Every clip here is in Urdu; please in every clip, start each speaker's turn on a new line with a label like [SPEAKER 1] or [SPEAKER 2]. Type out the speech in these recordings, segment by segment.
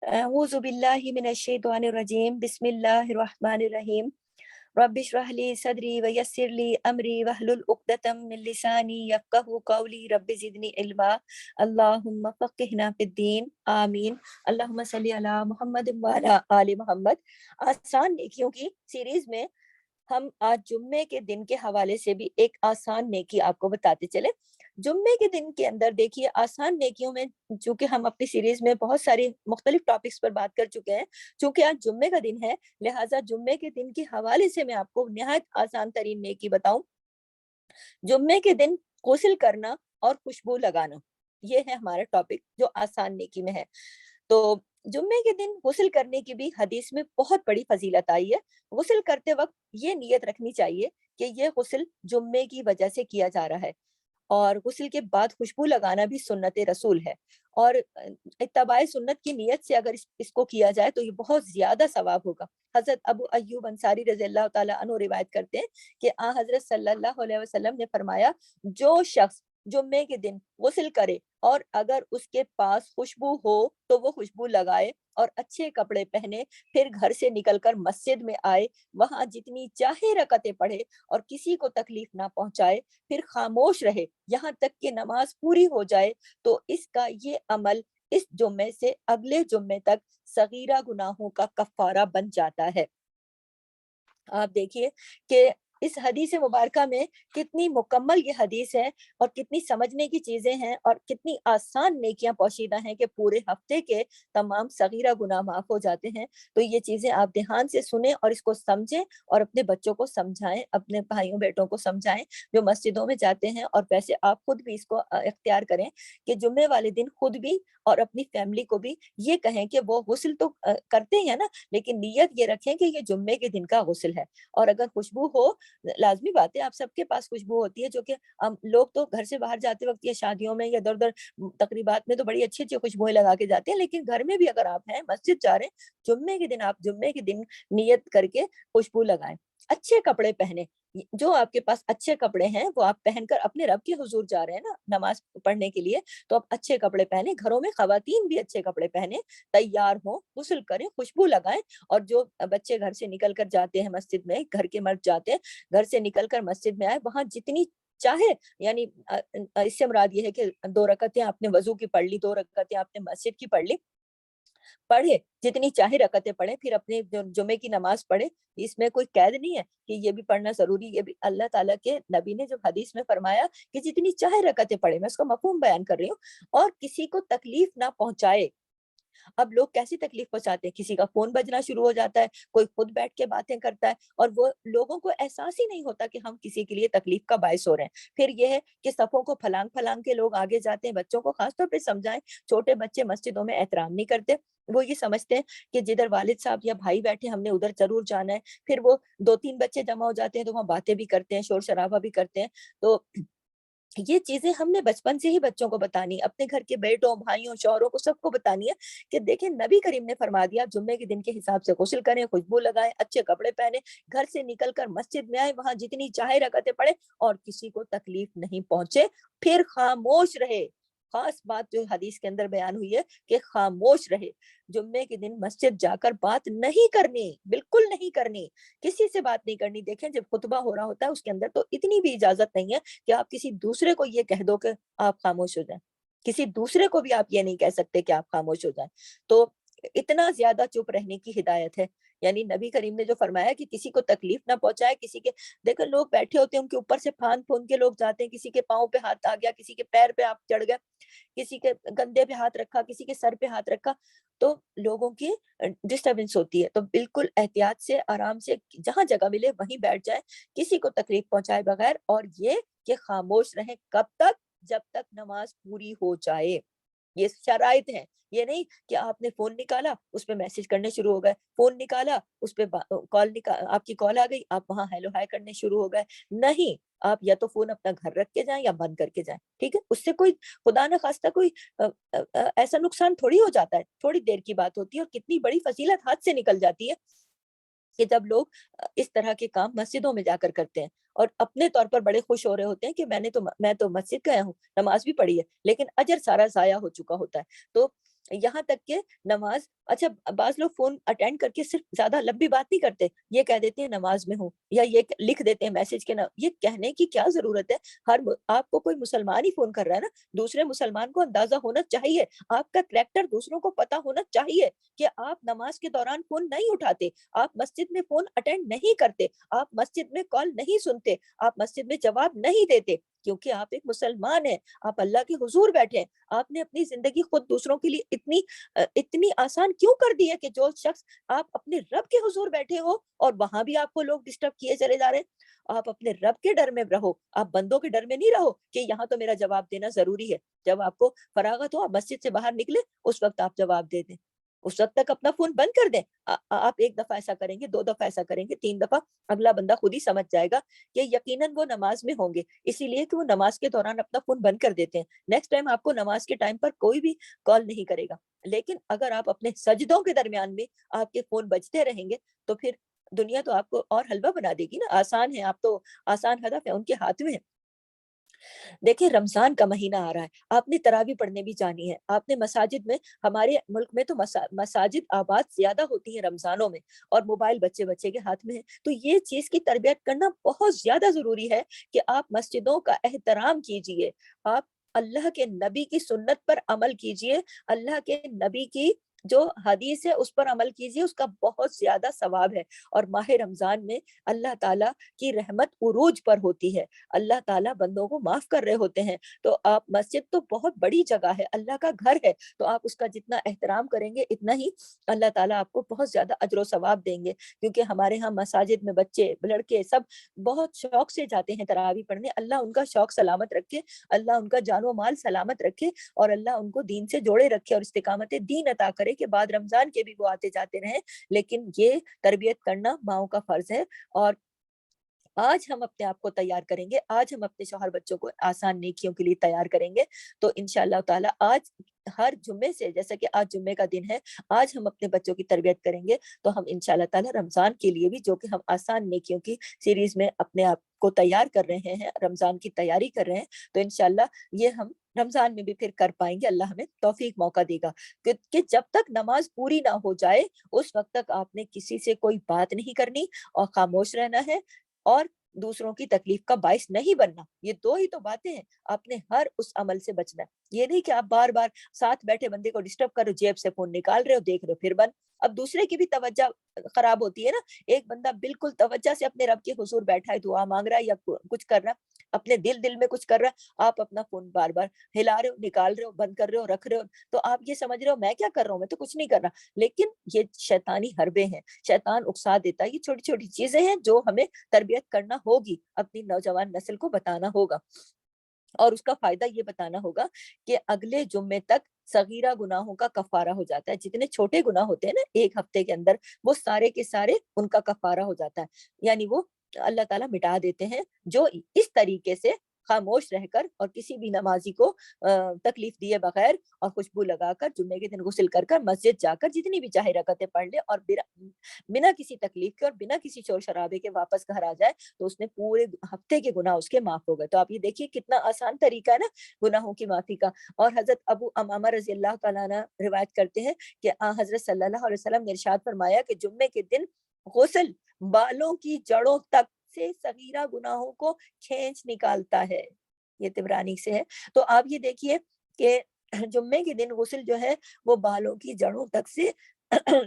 [SPEAKER 1] اعوذ باللہ من الشیطان الرجیم بسم اللہ الرحمن الرحیم رب اشرح لی صدری ویسر لی امری واحلل عقدۃ من لسانی یفقہوا قولی رب زدنی علما اللہم فقہنا فی الدین آمین اللہم صلی علی محمد وعلی آل محمد۔ آسان نیکیوں کی سیریز میں ہم آج جمعے کے دن کے حوالے سے بھی ایک آسان نیکی آپ کو بتاتے چلے۔ جمعے کے دن کے اندر دیکھیے آسان نیکیوں میں، چونکہ ہم اپنی سیریز میں بہت ساری مختلف ٹاپکس پر بات کر چکے ہیں، چونکہ آج جمعے کا دن ہے لہٰذا جمعے کے دن کے حوالے سے میں آپ کو نہایت آسان ترین نیکی بتاؤں۔ جمعے کے دن غسل کرنا اور خوشبو لگانا، یہ ہے ہمارا ٹاپک جو آسان نیکی میں ہے۔ تو جمعے کے دن غسل کرنے کی بھی حدیث میں بہت بڑی فضیلت آئی ہے۔ غسل کرتے وقت یہ نیت رکھنی چاہیے کہ یہ غسل جمعے کی وجہ سے کیا جا رہا ہے، اور غسل کے بعد خوشبو لگانا بھی سنت رسول ہے، اور اتباع سنت کی نیت سے اگر اس کو کیا جائے تو یہ بہت زیادہ ثواب ہوگا۔ حضرت ابو ایوب انصاری رضی اللہ تعالیٰ عنہ روایت کرتے ہیں کہ حضرت صلی اللہ علیہ وسلم نے فرمایا، جو شخص جمعے کے دن غسل کرے اور اگر اس کے پاس خوشبو ہو تو وہ خوشبو لگائے اور اچھے کپڑے پہنے، پھر گھر سے نکل کر مسجد میں آئے، وہاں جتنی چاہے رکعتیں پڑھے اور کسی کو تکلیف نہ پہنچائے، پھر خاموش رہے یہاں تک کہ نماز پوری ہو جائے، تو اس کا یہ عمل اس جمعے سے اگلے جمعے تک صغیرہ گناہوں کا کفارہ بن جاتا ہے۔ آپ دیکھیے کہ اس حدیث مبارکہ میں کتنی مکمل یہ حدیث ہے، اور کتنی سمجھنے کی چیزیں ہیں، اور کتنی آسان نیکیاں پوشیدہ ہیں کہ پورے ہفتے کے تمام صغیرہ گناہ معاف ہو جاتے ہیں۔ تو یہ چیزیں آپ دھیان سے سنیں اور اس کو سمجھیں، اور اپنے بچوں کو سمجھائیں، اپنے بھائیوں بیٹوں کو سمجھائیں جو مسجدوں میں جاتے ہیں، اور ویسے آپ خود بھی اس کو اختیار کریں کہ جمعے والے دن خود بھی اور اپنی فیملی کو بھی یہ کہیں کہ وہ غسل تو کرتے ہیں نا، لیکن نیت یہ رکھیں کہ یہ جمعے کے دن کا غسل ہے۔ اور اگر خوشبو ہو، لازمی بات ہے آپ سب کے پاس خوشبو ہوتی ہے، جو کہ لوگ تو گھر سے باہر جاتے وقت یا شادیوں میں یا ادھر ادھر تقریبات میں تو بڑی اچھی اچھی خوشبوئیں لگا کے جاتے ہیں، لیکن گھر میں بھی اگر آپ ہیں مسجد جا رہے ہیں جمعے کے دن، آپ جمعے کے دن نیت کر کے خوشبو لگائیں۔ اچھے کپڑے پہنے، جو آپ کے پاس اچھے کپڑے ہیں وہ آپ پہن کر اپنے رب کے حضور جا رہے ہیں نا نماز پڑھنے کے لیے، تو آپ اچھے کپڑے پہنے۔ گھروں میں خواتین بھی اچھے کپڑے پہنے، تیار ہوں، غسل کریں، خوشبو لگائیں، اور جو بچے گھر سے نکل کر جاتے ہیں مسجد میں، گھر کے مرد جاتے ہیں گھر سے نکل کر مسجد میں آئے، وہاں جتنی چاہے، یعنی اس سے مراد یہ ہے کہ 2 رکعتیں آپ نے وضو کی پڑھ لی، 2 رکعتیں آپ نے مسجد کی پڑھ لی، پڑھے جتنی چاہے رکعتیں پڑھے، پھر اپنے جمعے کی نماز پڑھے۔ اس میں کوئی قید نہیں ہے کہ یہ بھی پڑھنا ضروری، یہ بھی اللہ تعالیٰ کے نبی نے جو حدیث میں فرمایا کہ جتنی چاہے رکعتیں پڑھے، میں اس کا مفہوم بیان کر رہی ہوں، اور کسی کو تکلیف نہ پہنچائے۔ اب لوگ کیسی تکلیف پہنچاتے ہیں، کسی کا فون بجنا شروع ہو جاتا ہے، کوئی خود بیٹھ کے باتیں کرتا ہے، اور وہ لوگوں کو احساس ہی نہیں ہوتا کہ ہم کسی کے لیے تکلیف کا باعث ہو رہے ہیں۔ پھر یہ ہے کہ صفوں کو پھلانگ پھلانگ کے لوگ آگے جاتے ہیں۔ بچوں کو خاص طور پہ سمجھائیں، چھوٹے بچے مسجدوں میں احترام نہیں کرتے، وہ یہ سمجھتے ہیں کہ جدھر والد صاحب یا بھائی بیٹھے ہم نے ادھر ضرور جانا ہے۔ پھر وہ 2 3 بچے جمع ہو جاتے ہیں تو وہاں باتیں بھی کرتے ہیں، شور شرابہ بھی کرتے ہیں۔ تو یہ چیزیں ہم نے بچپن سے ہی بچوں کو بتانی، اپنے گھر کے بیٹوں، بھائیوں، شوہروں کو، سب کو بتانی ہے کہ دیکھیں نبی کریم نے فرما دیا جمعے کے دن کے حساب سے غسل کریں، خوشبو لگائیں، اچھے کپڑے پہنے، گھر سے نکل کر مسجد میں آئے، وہاں جتنی چاہے رکعتیں پڑھے اور کسی کو تکلیف نہیں پہنچے، پھر خاموش رہے۔ خاص بات جو حدیث کے اندر بیان ہوئی ہے کہ خاموش رہے۔ جمعے کے دن مسجد جا کر بات نہیں کرنی، بالکل نہیں کرنی، کسی سے بات نہیں کرنی۔ دیکھیں جب خطبہ ہو رہا ہوتا ہے اس کے اندر تو اتنی بھی اجازت نہیں ہے کہ آپ کسی دوسرے کو یہ کہہ دو کہ آپ خاموش ہو جائیں، کسی دوسرے کو بھی آپ یہ نہیں کہہ سکتے کہ آپ خاموش ہو جائیں۔ تو اتنا زیادہ چپ رہنے کی ہدایت ہے، یعنی نبی کریم نے جو فرمایا کہ کسی کو تکلیف نہ پہنچائے، کسی کے دیکھو لوگ بیٹھے ہوتے ہیں ان کے اوپر سے پھان پھون کے لوگ جاتے ہیں، کسی کے پاؤں پہ ہاتھ آ گیا، کسی کے پیر پہ آپ چڑھ گیا، کسی کے گندے پہ ہاتھ رکھا، کسی کے سر پہ ہاتھ رکھا، تو لوگوں کی ڈسٹربنس ہوتی ہے۔ تو بالکل احتیاط سے، آرام سے، جہاں جگہ ملے وہیں بیٹھ جائے، کسی کو تکلیف پہنچائے بغیر، اور یہ کہ خاموش رہیں کب تک؟ جب تک نماز پوری ہو جائے۔ یہ شرائط ہیں، یہ نہیں کہ آپ نے فون نکالا اس پہ میسج کرنے شروع ہو گئے، فون نکالا اس پہ آپ کی کال آ گئی، آپ وہاں ہیلو ہائی کرنے شروع ہو گئے۔ نہیں، آپ یا تو فون اپنا گھر رکھ کے جائیں یا بند کر کے جائیں، ٹھیک ہے؟ اس سے کوئی خدا نہ خواستہ کوئی ایسا نقصان تھوڑی ہو جاتا ہے، تھوڑی دیر کی بات ہوتی ہے، اور کتنی بڑی فضیلت ہاتھ سے نکل جاتی ہے کہ جب لوگ اس طرح کے کام مسجدوں میں جا کر کرتے ہیں، اور اپنے طور پر بڑے خوش ہو رہے ہوتے ہیں کہ میں تو مسجد گیا ہوں، نماز بھی پڑھی ہے، لیکن اجر سارا ضائع ہو چکا ہوتا ہے۔ تو یہاں تک کہ نماز، اچھا بعض لوگ فون اٹینڈ کر کے صرف زیادہ لمبی بات نہیں کرتے، یہ کہہ دیتے ہیں نماز میں ہوں، یا یہ لکھ دیتے ہیں میسج کے یہ کہنے کی کیا ضرورت ہے؟ آپ کو کوئی مسلمان ہی فون کر رہا ہے نا، دوسرے مسلمان کو اندازہ ہونا چاہیے، آپ کا کریکٹر دوسروں کو پتا ہونا چاہیے کہ آپ نماز کے دوران فون نہیں اٹھاتے، آپ مسجد میں فون اٹینڈ نہیں کرتے، آپ مسجد میں کال نہیں سنتے، آپ مسجد میں جواب نہیں دیتے، کیونکہ آپ ایک مسلمان ہیں، آپ اللہ کے حضور بیٹھے ہیں۔ آپ نے اپنی زندگی خود دوسروں کے لیے اتنی آسان کیوں کر دی ہے کہ جو شخص آپ اپنے رب کے حضور بیٹھے ہو اور وہاں بھی آپ کو لوگ ڈسٹرب کیے چلے جا رہے ہیں؟ آپ اپنے رب کے ڈر میں رہو، آپ بندوں کے ڈر میں نہیں رہو کہ یہاں تو میرا جواب دینا ضروری ہے۔ جب آپ کو فراغت ہو، آپ مسجد سے باہر نکلے، اس وقت آپ جواب دے دیں، اس وقت تک اپنا فون بند کر دیں۔ آپ ایک دفعہ ایسا کریں گے، 2 دفعہ ایسا کریں گے، 3 دفعہ، اگلا بندہ خود ہی سمجھ جائے گا کہ یقیناً وہ نماز میں ہوں گے، اسی لیے کہ وہ نماز کے دوران اپنا فون بند کر دیتے ہیں۔ نیکسٹ ٹائم آپ کو نماز کے ٹائم پر کوئی بھی کال نہیں کرے گا۔ لیکن اگر آپ اپنے سجدوں کے درمیان میں آپ کے فون بجتے رہیں گے تو پھر دنیا تو آپ کو اور حلوہ بنا دے گی نا۔ آسان ہے، آپ تو آسان ہدف ہے ان کے ہاتھ میں ہے۔ دیکھیں رمضان کا مہینہ آ رہا ہے، آپ نے تراویح پڑھنے بھی جانی ہے، آپ نے مساجد میں، ہمارے ملک میں تو مساجد آباد زیادہ ہوتی ہیں رمضانوں میں، اور موبائل بچے بچے کے ہاتھ میں ہے، تو یہ چیز کی تربیت کرنا بہت زیادہ ضروری ہے کہ آپ مسجدوں کا احترام کیجئے، آپ اللہ کے نبی کی سنت پر عمل کیجئے، اللہ کے نبی کی جو حدیث ہے اس پر عمل کیجئے، اس کا بہت زیادہ ثواب ہے۔ اور ماہ رمضان میں اللہ تعالیٰ کی رحمت عروج پر ہوتی ہے، اللہ تعالیٰ بندوں کو معاف کر رہے ہوتے ہیں، تو آپ، مسجد تو بہت بڑی جگہ ہے، اللہ کا گھر ہے، تو آپ اس کا جتنا احترام کریں گے اتنا ہی اللہ تعالیٰ آپ کو بہت زیادہ اجر و ثواب دیں گے۔ کیونکہ ہمارے ہاں مساجد میں بچے لڑکے سب بہت شوق سے جاتے ہیں تراویح پڑھنے، اللہ ان کا شوق سلامت رکھے، اللہ ان کا جان و مال سلامت رکھے، اور اللہ ان کو دین سے جوڑے رکھے اور استقامت دین عطا کرے کہ بعد رمضان کے بھی وہ آتے جاتے رہیں۔ لیکن یہ تربیت کرنا ماؤں کا فرض ہے، اور آج ہم اپنے آپ کو تیار کریں گے، آج ہم اپنے شوہر بچوں کو آسان نیکیوں کے لیے تیار کریں گے، تو انشاءاللہ تعالی آج ہر جمعے سے، جیسا کہ آج جمعے کا دن ہے، آج ہم اپنے بچوں کی تربیت کریں گے، تو ہم انشاءاللہ تعالی رمضان کے لیے بھی، جو کہ ہم آسان نیکیوں کی سیریز میں اپنے آپ کو تیار کر رہے ہیں، رمضان کی تیاری کر رہے ہیں، تو انشاءاللہ یہ ہم رمضان میں بھی پھر کر پائیں گے، اللہ ہمیں توفیق موقع دے گا کہ جب تک نماز پوری نہ ہو جائے اس وقت تک آپ نے کسی سے کوئی بات نہیں کرنی اور خاموش رہنا ہے، اور دوسروں کی تکلیف کا باعث نہیں بننا۔ یہ 2 ہی تو باتیں ہیں، آپ نے ہر اس عمل سے بچنا ہے، یہ نہیں کہ آپ بار بار ساتھ بیٹھے بندے کو ڈسٹرب کرو، جیب سے فون نکال رہے ہو، دیکھ رہے ہو، پھر بند۔ اب دوسرے کی بھی توجہ خراب ہوتی ہے نا، ایک بندہ بالکل توجہ سے اپنے رب کے حضور بیٹھا ہے، دعا مانگ رہا ہے یا کچھ کر رہا ہے، اپنے دل میں کچھ کر رہا ہے، آپ اپنا فون بار بار ہلا رہے ہو، نکال رہے ہو، بند کر رہے ہو، رکھ رہے ہو، تو آپ یہ سمجھ رہے ہو میں کیا کر رہا ہوں، میں تو کچھ نہیں کر رہا، لیکن یہ شیطانی حربے ہیں، شیطان اکسا دیتا ہے، یہ چھوٹی چھوٹی چیزیں ہیں جو ہمیں تربیت کرنا ہوگی، اپنی نوجوان نسل کو بتانا ہوگا، اور اس کا فائدہ یہ بتانا ہوگا کہ اگلے جمعے تک صغیرہ گناہوں کا کفارہ ہو جاتا ہے، جتنے چھوٹے گناہ ہوتے ہیں نا ایک ہفتے کے اندر، وہ سارے کے سارے ان کا کفارہ ہو جاتا ہے، یعنی وہ اللہ تعالیٰ مٹا دیتے ہیں، جو اس طریقے سے خاموش رہ کر اور کسی بھی نمازی کو تکلیف دیے بغیر اور خوشبو لگا کر جمعے کے دن غسل کر مسجد جا کر جتنی بھی چاہے رکعتیں پڑھ لے، اور بنا کسی تکلیف کے اور بنا کسی شور شرابے کے واپس گھر آ جائے، تو اس نے پورے ہفتے کے گناہ اس کے معاف ہو گئے۔ تو آپ یہ دیکھیے کتنا آسان طریقہ ہے نا گناہوں کی معافی کا۔ اور حضرت ابو امامہ رضی اللہ تعالیٰ عنہ روایت کرتے ہیں کہ حضرت صلی اللہ علیہ وسلم نے ارشاد فرمایا کہ جمعے کے دن غسل بالوں کی جڑوں تک سے صغیرہ گناہوں کو کھینچ نکالتا ہے، یہ طبرانی سے ہے۔ تو آپ یہ دیکھیے کہ جمعے کے دن غسل جو ہے وہ بالوں کی جڑوں تک سے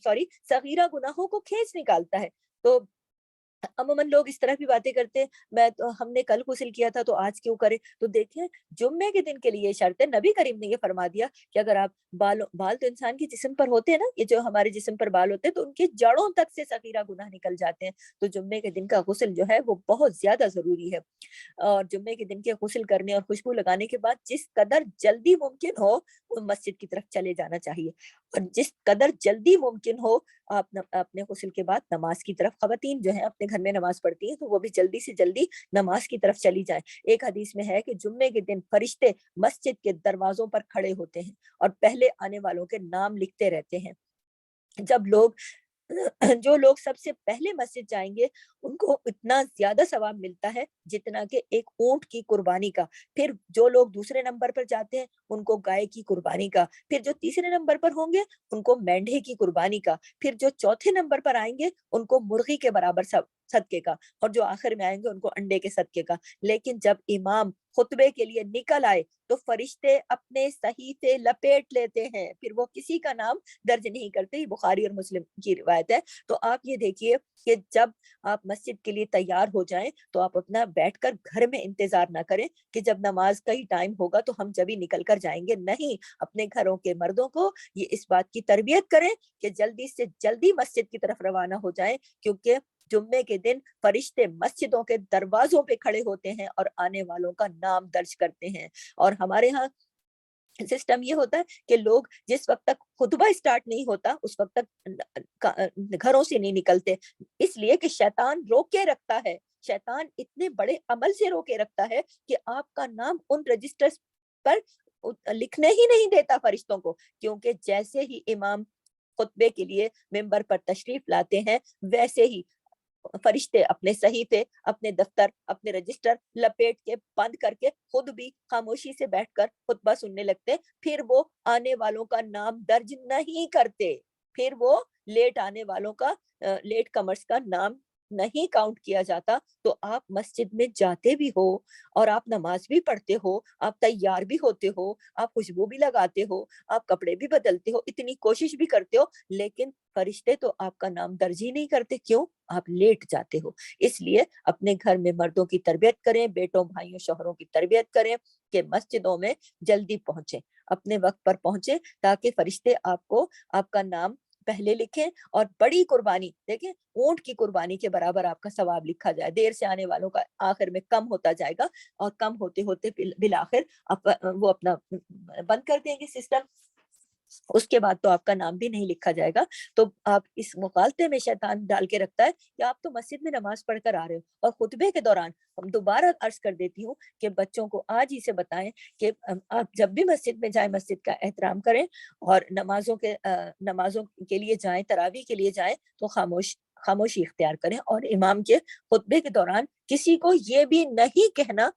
[SPEAKER 1] سوری صغیرہ گناہوں کو کھینچ نکالتا ہے۔ تو عموماً لوگ اس طرح بھی باتیں کرتے ہیں، ہم نے کل غسل کیا تھا تو آج کیوں کرے؟ تو دیکھیں جمعے کے دن کے لیے یہ شرط ہے، نبی کریم نے یہ فرما دیا کہ اگر آپ بال تو انسان کے جسم پر ہوتے ہیں نا، یہ جو ہمارے جسم پر بال ہوتے ہیں تو ان کی جڑوں تک سے صغیرہ گناہ نکل جاتے ہیں، تو جمعے کے دن کا غسل جو ہے وہ بہت زیادہ ضروری ہے۔ اور جمعے کے دن کے غسل کرنے اور خوشبو لگانے کے بعد جس قدر جلدی ممکن ہو وہ مسجد کی طرف چلے جانا چاہیے، اور جس قدر جلدی ممکن ہو آپ اپنے غسل کے بعد نماز کی طرف، خواتین جو ہیں اپنے گھر میں نماز پڑھتی ہیں تو وہ بھی جلدی سے جلدی نماز کی طرف چلی جائیں۔ ایک حدیث میں ہے کہ جمعے کے دن فرشتے مسجد کے دروازوں پر کھڑے ہوتے ہیں اور پہلے آنے والوں کے نام لکھتے رہتے ہیں۔ جب لوگ جو لوگ سب سے پہلے مسجد جائیں گے ان کو اتنا زیادہ ثواب ملتا ہے جتنا کہ ایک اونٹ کی قربانی کا. پھر جو لوگ دوسرے نمبر پر جاتے ہیں ان کو گائے کی قربانی کا. پھر جو تیسرے نمبر پر ہوں گے ان کو مینڈھے کی قربانی کا. پھر جو چوتھے نمبر پر آئیں گے ان کو مرغی کے برابر صدقے کا. اور جو آخر میں آئیں گے ان کو انڈے کے صدقے کا. لیکن جب امام خطبے کے لیے نکل آئے تو فرشتے اپنے صحیفے لپیٹ لیتے ہیں, پھر وہ کسی کا نام درج نہیں کرتے. یہ بخاری اور مسلم کی روایت ہے. تو آپ یہ دیکھیے کہ جب آپ مسجد کے لیے تیار ہو جائیں تو آپ اپنا بیٹھ کر گھر میں انتظار نہ کریں کہ جب نماز کا ہی ٹائم ہوگا تو ہم جبھی نکل کر جائیں گے. نہیں, اپنے گھروں کے مردوں کو یہ اس بات کی تربیت کریں کہ جلدی سے جلدی مسجد کی طرف روانہ ہو جائیں, کیونکہ جمعے کے دن فرشتے مسجدوں کے دروازوں پہ کھڑے ہوتے ہیں اور آنے والوں کا نام درج کرتے ہیں. اور ہمارے ہاں سسٹم یہ ہوتا ہے کہ لوگ جس وقت تک خطبہ اسٹارٹ نہیں ہوتا اس وقت تک گھروں سے نہیں نکلتے, اس لیے کہ شیطان روکے رکھتا ہے. شیطان اتنے بڑے عمل سے روکے رکھتا ہے کہ آپ کا نام ان رجسٹرز پر لکھنے ہی نہیں دیتا فرشتوں کو, کیونکہ جیسے ہی امام خطبے کے لیے ممبر پر تشریف لاتے ہیں ویسے ہی فرشتے اپنے صحیفے, اپنے دفتر, اپنے رجسٹر لپیٹ کے بند کر کے خود بھی خاموشی سے بیٹھ کر خطبہ سننے لگتے. پھر وہ آنے والوں کا نام درج نہیں کرتے, پھر وہ لیٹ آنے والوں کا, لیٹ کمرس کا نام نہیں کاؤنٹ کیا جاتا. تو آپ مسجد میں جاتے بھی ہو اور آپ نماز بھی پڑھتے ہو, آپ تیار بھی ہوتے ہو, آپ خوشبو بھی لگاتے ہو, آپ کپڑے بھی بدلتے ہو, اتنی کوشش بھی کرتے ہو, لیکن فرشتے تو آپ کا نام درج ہی نہیں کرتے. کیوں؟ آپ لیٹ جاتے ہو. اس لیے اپنے گھر میں مردوں کی تربیت کریں, بیٹوں بھائیوں شوہروں کی تربیت کریں کہ مسجدوں میں جلدی پہنچیں, اپنے وقت پر پہنچیں, تاکہ فرشتے آپ کو آپ کا نام پہلے لکھیں. اور بڑی قربانی دیکھیں, اونٹ کی قربانی کے برابر آپ کا ثواب لکھا جائے. دیر سے آنے والوں کا آخر میں کم ہوتا جائے گا, اور کم ہوتے ہوتے بالآخر وہ اپنا بند کر دیں گے سسٹم. اس کے بعد تو آپ کا نام بھی نہیں لکھا جائے گا. تو آپ اس مغالطے میں شیطان ڈال کے رکھتا ہے کہ آپ تو مسجد میں نماز پڑھ کر آ رہے ہو, اور خطبے کے دوران ہم دوبارہ عرض کر دیتی ہوں کہ بچوں کو آج ہی سے بتائیں کہ آپ جب بھی مسجد میں جائیں مسجد کا احترام کریں, اور نمازوں کے لیے جائیں, تراویح کے لیے جائیں تو خاموشی اختیار کریں. اور امام کے خطبے کے دوران کسی کو یہ بھی نہیں کہنا,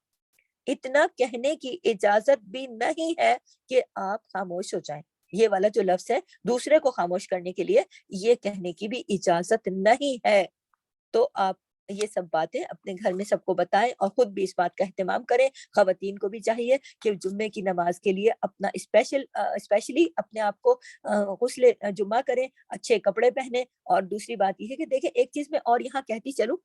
[SPEAKER 1] اتنا کہنے کی اجازت بھی نہیں ہے کہ آپ خاموش ہو جائیں. یہ والا جو لفظ ہے دوسرے کو خاموش کرنے کے لیے, یہ کہنے کی بھی اجازت نہیں ہے. تو آپ یہ سب باتیں اپنے گھر میں سب کو بتائیں اور خود بھی اس بات کا اہتمام کریں. خواتین کو بھی چاہیے کہ جمعے کی نماز کے لیے اپنا اسپیشلی اپنے آپ کو غسل جمعہ کریں, اچھے کپڑے پہنے. اور دوسری بات یہ ہے کہ دیکھیں ایک چیز میں اور یہاں کہتی چلوں,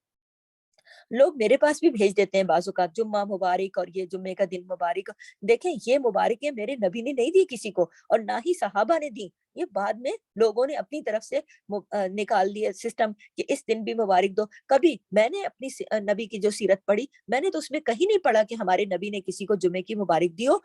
[SPEAKER 1] لوگ میرے پاس بھی بھیج دیتے ہیں بعض اوقات جمعہ مبارک اور یہ جمعے کا دن مبارک. دیکھیں یہ مبارکیں میرے نبی نے نہیں دی کسی کو, اور نہ ہی صحابہ نے دی. یہ بعد میں لوگوں نے اپنی طرف سے نکال دیا سسٹم کہ اس دن بھی مبارک دو. کبھی میں نے اپنی نبی کی جو سیرت پڑھی, میں نے تو اس میں کہیں نہیں پڑھا کہ ہمارے نبی نے کسی کو جمعے کی مبارک دی ہو,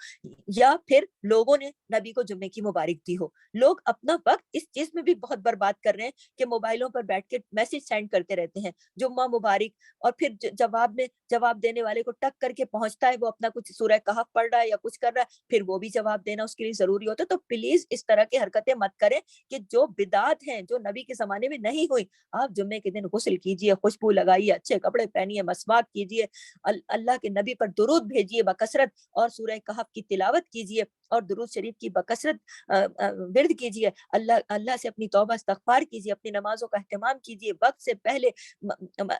[SPEAKER 1] یا پھر لوگوں نے نبی کو جمعے کی مبارک دی ہو. لوگ اپنا وقت اس چیز میں بھی بہت برباد کر رہے ہیں کہ موبائلوں پر بیٹھ کے میسج سینڈ کرتے رہتے ہیں جمعہ مبارک, اور پھر جواب دینے والے کو ٹک کر کے پہنچتا ہے, وہ اپنا کچھ سورہ کہف پڑھ رہا ہے یا کچھ کر رہا ہے, پھر وہ بھی جواب دینا اس کے لیے ضروری ہوتا ہے. تو پلیز اس طرح کی حرکتیں مت کریں کہ جو بدعات ہیں جو نبی کے زمانے میں نہیں ہوئی. آپ جمعے کے دن غسل کیجئے, خوشبو لگائیے, اچھے کپڑے پہنیے, مسواک کیجئے, اللہ کے نبی پر درود بھیجیے بکثرت, اور سورہ کہف کی تلاوت کیجئے, اور درود شریف کی بکثرت ورد کیجئے. اللہ سے اپنی توبہ استغفار کیجئے, اپنی نمازوں کا اہتمام کیجئے, وقت سے پہلے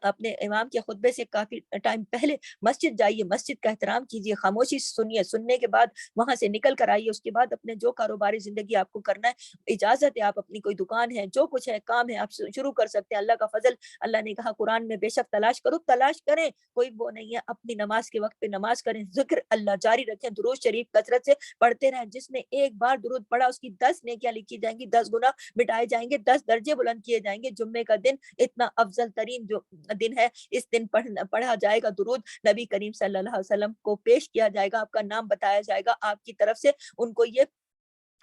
[SPEAKER 1] اپنے امام کے خطبے سے کافی ٹائم پہلے مسجد جائیے, مسجد کا احترام کیجیے, خاموشی سنیے, سننے کے بعد وہاں سے نکل کر آئیے. اس کے بعد اپنے جو کاروباری زندگی آپ کو کرنا ہے, اجازت ہے, آپ اپنی کوئی دکان ہے, جو کچھ ہے کام ہے, آپ شروع کر سکتے ہیں. اللہ کا فضل, اللہ نے کہا قرآن میں بے شک تلاش کرو, تلاش کریں, کوئی وہ نہیں ہے. اپنی نماز کے وقت پہ نماز کریں, ذکر اللہ جاری رکھیں, درود شریف کثرت سے پڑھتے رہیں. جس نے ایک بار درود پڑھا اس کی 10 نیکیاں لکھی جائیں گی, 10 گناہ مٹائے جائیں گے, 10 درجے بلند کیے جائیں گے. جمعے کا دن اتنا افضل ترین جو دن ہے, اس دن پڑھا جائے گا درود, نبی کریم صلی اللہ علیہ وسلم کو پیش کیا جائے گا, آپ کا نام بتایا جائے گا, آپ کی طرف سے ان کو یہ